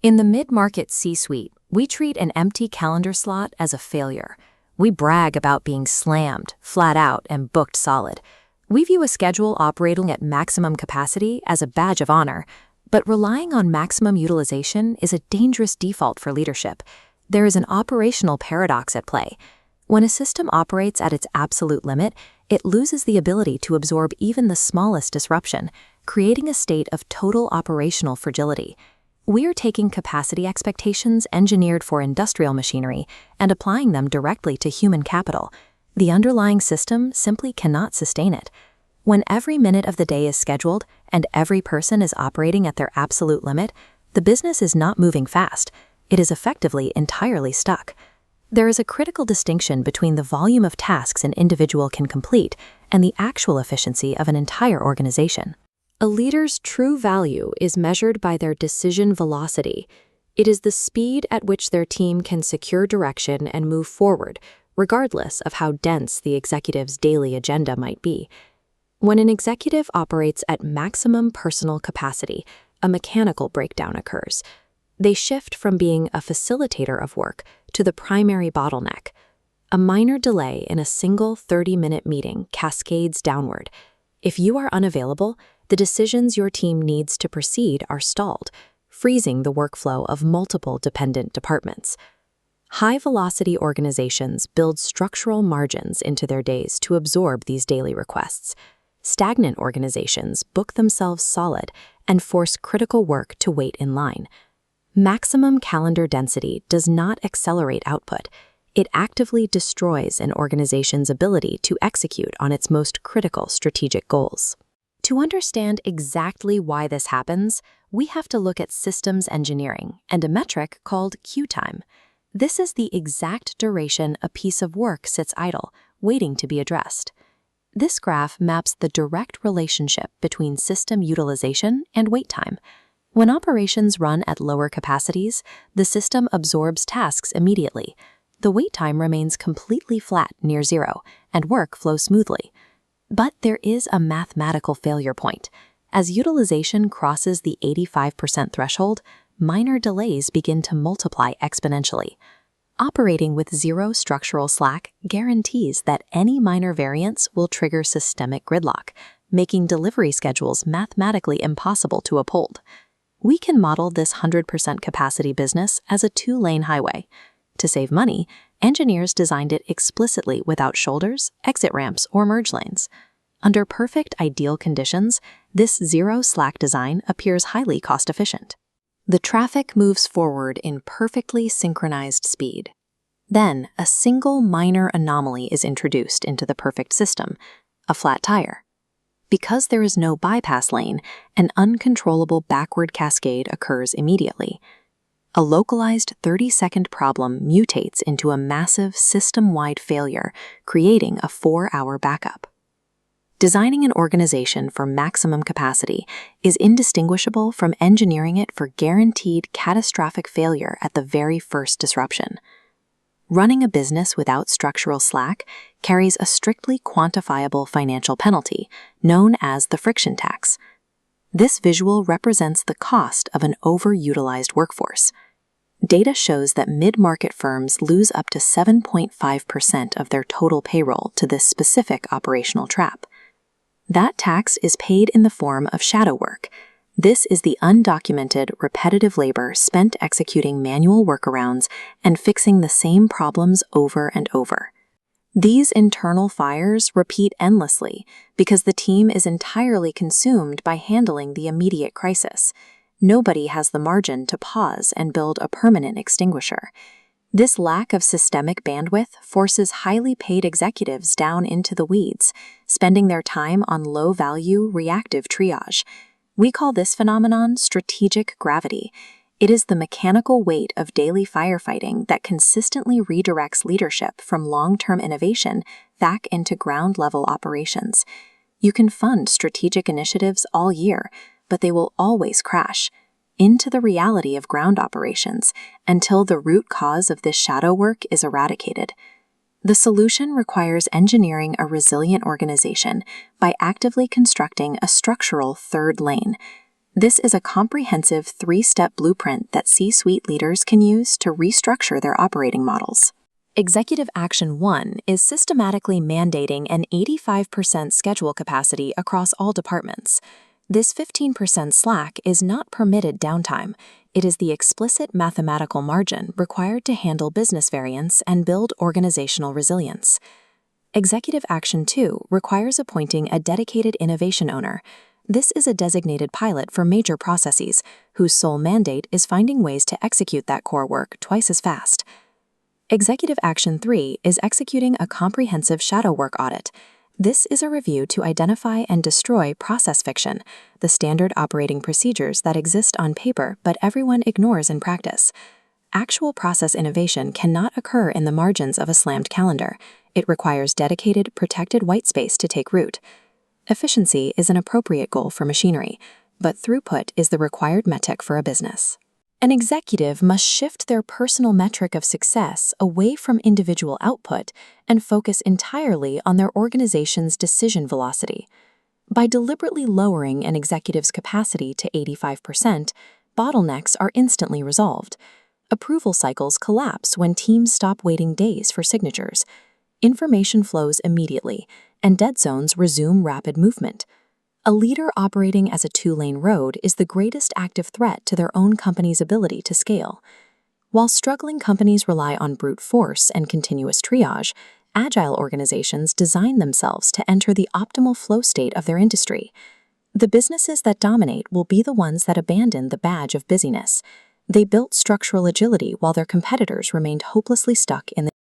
In the mid-market C-suite, we treat an empty calendar slot as a failure. We brag about being slammed, flat out, and booked solid. We view a schedule operating at maximum capacity as a badge of honor, but relying on maximum utilization is a dangerous default for leadership. There is an operational paradox at play. When a system operates at its absolute limit, it loses the ability to absorb even the smallest disruption, creating a state of total operational fragility. We are taking capacity expectations engineered for industrial machinery and applying them directly to human capital. The underlying system simply cannot sustain it. When every minute of the day is scheduled and every person is operating at their absolute limit, the business is not moving fast. It is effectively entirely stuck. There is a critical distinction between the volume of tasks an individual can complete and the actual efficiency of an entire organization. A leader's true value is measured by their decision velocity. It is the speed at which their team can secure direction and move forward, regardless of how dense the executive's daily agenda might be. When an executive operates at maximum personal capacity, a mechanical breakdown occurs. They shift from being a facilitator of work to the primary bottleneck. A minor delay in a single 30-minute meeting cascades downward. If you are unavailable, the decisions your team needs to proceed are stalled, freezing the workflow of multiple dependent departments. High-velocity organizations build structural margins into their days to absorb these daily requests. Stagnant organizations book themselves solid and force critical work to wait in line. Maximum calendar density does not accelerate output. It actively destroys an organization's ability to execute on its most critical strategic goals. To understand exactly why this happens, we have to look at systems engineering and a metric called queue time. This is the exact duration a piece of work sits idle, waiting to be addressed. This graph maps the direct relationship between system utilization and wait time. When operations run at lower capacities, the system absorbs tasks immediately. The wait time remains completely flat near zero, and work flows smoothly. But there is a mathematical failure point. As utilization crosses the 85% threshold, minor delays begin to multiply exponentially. Operating with zero structural slack guarantees that any minor variance will trigger systemic gridlock, making delivery schedules mathematically impossible to uphold. We can model this 100% capacity business as a two-lane highway. To save money, engineers designed it explicitly without shoulders, exit ramps, or merge lanes. Under perfect ideal conditions, this zero-slack design appears highly cost-efficient. The traffic moves forward in perfectly synchronized speed. Then, a single minor anomaly is introduced into the perfect system, a flat tire. Because there is no bypass lane, an uncontrollable backward cascade occurs immediately. A localized 30-second problem mutates into a massive system-wide failure, creating a 4-hour backup. Designing an organization for maximum capacity is indistinguishable from engineering it for guaranteed catastrophic failure at the very first disruption. Running a business without structural slack carries a strictly quantifiable financial penalty, known as the friction tax. This visual represents the cost of an overutilized workforce. Data shows that mid-market firms lose up to 7.5% of their total payroll to this specific operational trap. That tax is paid in the form of shadow work. This is the undocumented, repetitive labor spent executing manual workarounds and fixing the same problems over and over. These internal fires repeat endlessly because the team is entirely consumed by handling the immediate crisis. Nobody has the margin to pause and build a permanent extinguisher. This lack of systemic bandwidth forces highly paid executives down into the weeds, spending their time on low-value, reactive triage. We call this phenomenon strategic gravity. It is the mechanical weight of daily firefighting that consistently redirects leadership from long-term innovation back into ground-level operations. You can fund strategic initiatives all year, but they will always crash into the reality of ground operations until the root cause of this shadow work is eradicated. The solution requires engineering a resilient organization by actively constructing a structural third lane. This is a comprehensive 3-step blueprint that C-suite leaders can use to restructure their operating models. Executive Action 1 is systematically mandating an 85% schedule capacity across all departments. This 15% slack is not permitted downtime. It is the explicit mathematical margin required to handle business variance and build organizational resilience. Executive Action 2 requires appointing a dedicated innovation owner. This is a designated pilot for major processes, whose sole mandate is finding ways to execute that core work twice as fast. Executive Action 3 is executing a comprehensive shadow work audit. This is a review to identify and destroy process fiction, the standard operating procedures that exist on paper but everyone ignores in practice. Actual process innovation cannot occur in the margins of a slammed calendar. It requires dedicated, protected white space to take root. Efficiency is an appropriate goal for machinery, but throughput is the required metric for a business. An executive must shift their personal metric of success away from individual output and focus entirely on their organization's decision velocity. By deliberately lowering an executive's capacity to 85%, bottlenecks are instantly resolved. Approval cycles collapse when teams stop waiting days for signatures. Information flows immediately, and dead zones resume rapid movement. A leader operating as a 2-lane road is the greatest active threat to their own company's ability to scale. While struggling companies rely on brute force and continuous triage, agile organizations design themselves to enter the optimal flow state of their industry. The businesses that dominate will be the ones that abandon the badge of busyness. They built structural agility while their competitors remained hopelessly stuck in the